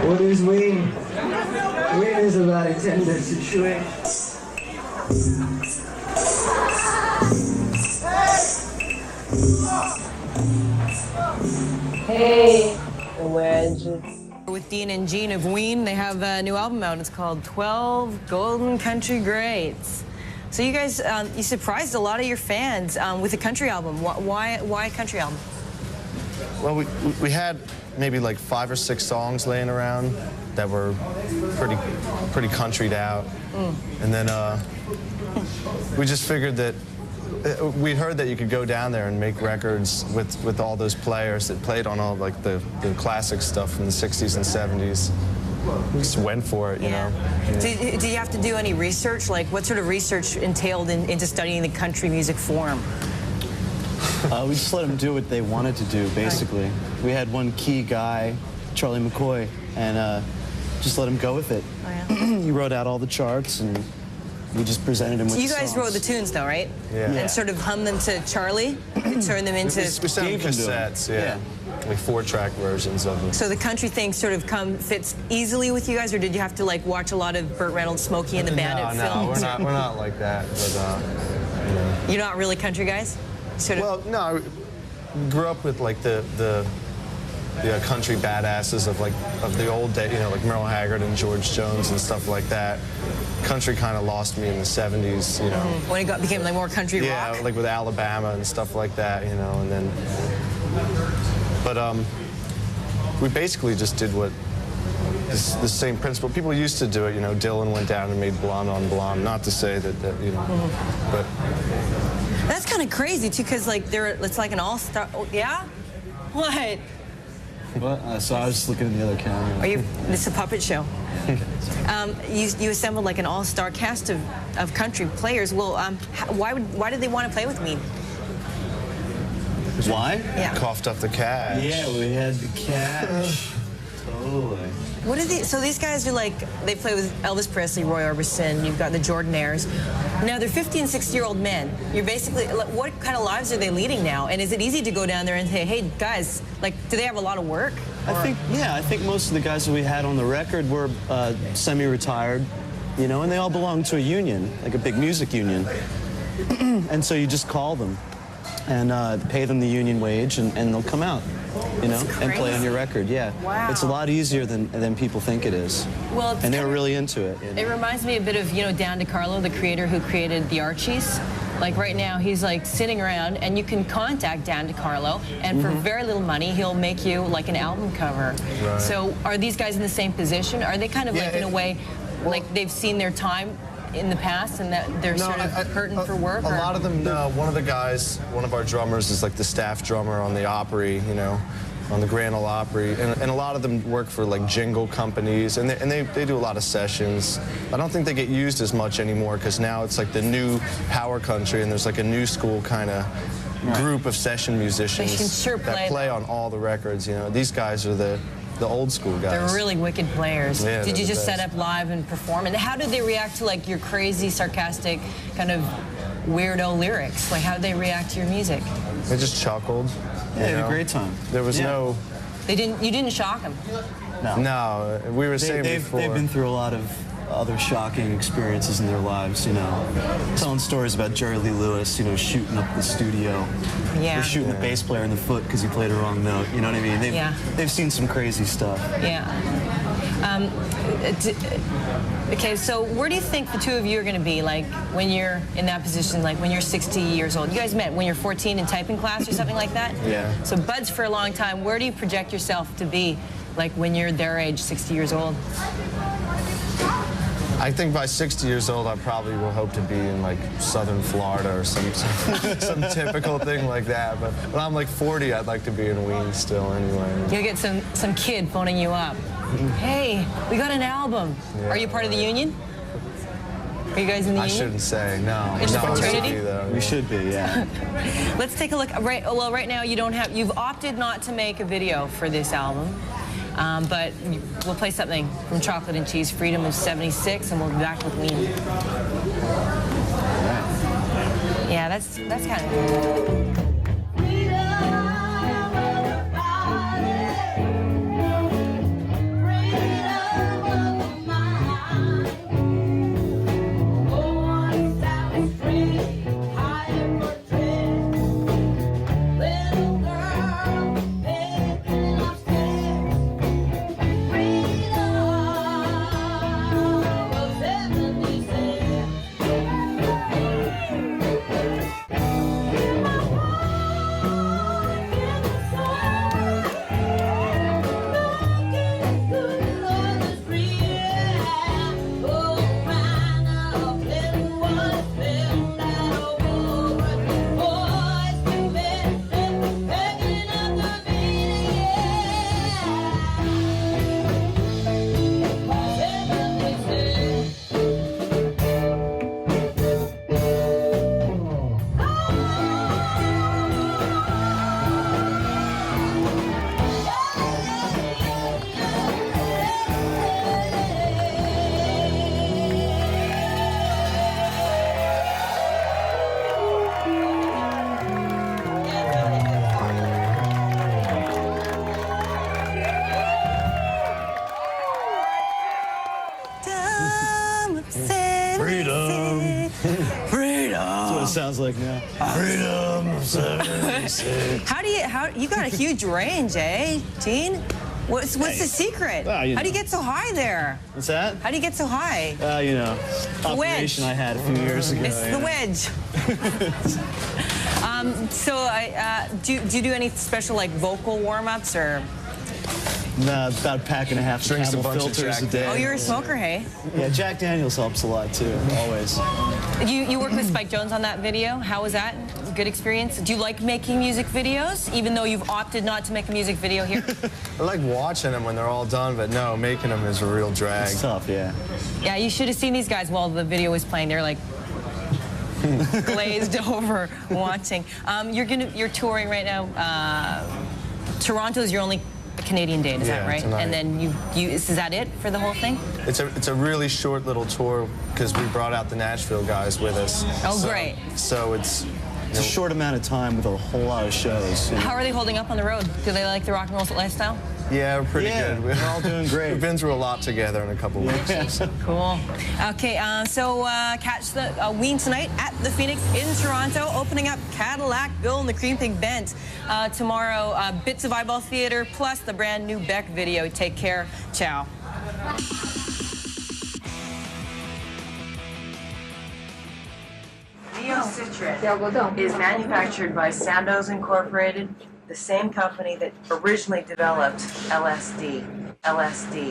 What is WEEN? WEEN is a very tender situation. Hey, WEDGE. With Dean and Jean of WEEN, they have a new album out. It's called 12 Golden Country Greats. So you guys, you surprised a lot of your fans with a country album. Why a country album? Well, we had maybe like 5 or 6 songs laying around that were pretty countryed out. And then we just figured that we heard that you could go down there and make records with all those players that played on all like the classic stuff from the 60s and 70s. We just went for it, you know. Did you have to do any research? Like, what sort of research entailed into studying the country music form? We just let them do what they wanted to do, basically. We had one key guy, Charlie McCoy, and just let him go with it. Oh, yeah. He wrote out all the charts, and we just presented him with You guys songs. wrote the tunes, though, right? Yeah. And sort of hummed them to Charlie, and turned them into... We sent them cassettes, yeah. Like 4-track versions of them. So the country thing sort of fits easily with you guys, or did you have to like watch a lot of Burt Reynolds, Smokey and the Bandit films? No, we're not like that. But, you know. You're not really country guys? Sort of... Well, no, I grew up with like the country badasses of the old day, you know, like Merle Haggard and George Jones and stuff like that. Country kind of lost me in the 70s, you know. When it became like more country rock? Yeah, like with Alabama and stuff like that, you know, and then... But we basically just did what the same principle. People used to do it, you know. Dylan went down and made Blonde on Blonde. Not to say that you know, but that's kind of crazy too, because like it's like an all-star. Oh, yeah, what? What? So I was just looking at the other camera. Are you? It's a puppet show. You assembled like an all-star cast of country players. Well, why did they want to play with me? Why? Yeah. Coughed up the cash. Yeah, we had the cash. Totally. What are these? So these guys are like, they play with Elvis Presley, Roy Orbison, you've got the Jordanaires. Now they're 50 and 60-year-old men. You're basically, what kind of lives are they leading now? And is it easy to go down there and say, hey guys, like, do they have a lot of work? I think most of the guys that we had on the record were semi-retired, you know, and they all belonged to a union, like a big music union. And so you just call them and pay them the union wage, and they'll come out, you know, and play on your record. Yeah, wow. It's a lot easier than people think it is. Well, and they were really into it. You know? It reminds me a bit of, you know, Dan DeCarlo, the creator who created the Archies. Like right now, he's like sitting around, and you can contact Dan DeCarlo, and for very little money, he'll make you like an album cover. Right. So are these guys in the same position? Are they kind of like in a way, like they've seen their time in the past and that they're sort of hurting for work? A lot of them, no. One of the guys, one of our drummers is like the staff drummer on the Opry, you know, on the Grand Ole Opry. And a lot of them work for like jingle companies, and they do a lot of sessions. I don't think they get used as much anymore because now it's like the new power country, and there's like a new school kind of group of session musicians that play on all the records, you know. These guys are the old school guys. They're really wicked players. Yeah, did you just set up live and perform? And how did they react to like your crazy, sarcastic, kind of weirdo lyrics? Like how did they react to your music? They just chuckled. Yeah, they had a great time. There was no... You didn't shock them? No. No, we were saying before. They've been through a lot of other shocking experiences in their lives, you know. Telling stories about Jerry Lee Lewis, you know, shooting up the studio. Yeah. Or shooting the bass player in the foot because he played a wrong note, you know what I mean? They've seen some crazy stuff. Yeah. Okay, so where do you think the two of you are going to be, like, when you're in that position, like when you're 60 years old? You guys met when you're 14 in typing class or something like that? Yeah. So buds for a long time. Where do you project yourself to be, like, when you're their age, 60 years old? I think by 60 years old, I probably will hope to be in like southern Florida or some typical thing like that. But when I'm like 40, I'd like to be in WEEN still anyway. You'll get some kid phoning you up. Hey, we got an album. Yeah, are you part of the union? Are you guys in the union? I shouldn't say, no. It's a no, fraternity? We should be, yeah. Let's take a look. Right now you've opted not to make a video for this album. But we'll play something from Chocolate and Cheese, Freedom of '76, and we'll be back with WEEN. Yeah, that's kind of... Freedom. Freedom 76. How you got a huge range, eh, Gene? What's the secret? Well, How do you get so high there? What's that? How do you get so high? You know, The operation wedge. I had a few years ago. It's the wedge. Do you do any special like vocal warm-ups or? About a pack and a half Drinks a Camel bunch of filters a Jack day. Oh, you're a smoker, hey? Yeah, Jack Daniels helps a lot too, always. You worked with Spike Jonze on that video. How was that? Good experience? Do you like making music videos, even though you've opted not to make a music video here? I like watching them when they're all done, but no, making them is a real drag. It's tough, yeah. Yeah, you should have seen these guys while the video was playing. They're like glazed over watching. You're touring right now. Toronto is your only Canadian date, is that right? Tonight. And then is that it for the whole thing? It's a really short little tour because we brought out the Nashville guys with us. Oh, great. So it's It's a short amount of time with a whole lot of shows. You know? How are they holding up on the road? Do they like the rock and roll lifestyle? yeah, we're pretty good. We're all doing great. We've been through a lot together in a couple weeks. Cool. Okay, catch the WEEN tonight at the Phoenix in Toronto, opening up Cadillac Bill and the Cream Pig Bent. Tomorrow, Bits of Eyeball Theater, plus the brand new Beck video. Take care. Ciao. Citran is manufactured by Sandoz Incorporated, the same company that originally developed LSD. LSD.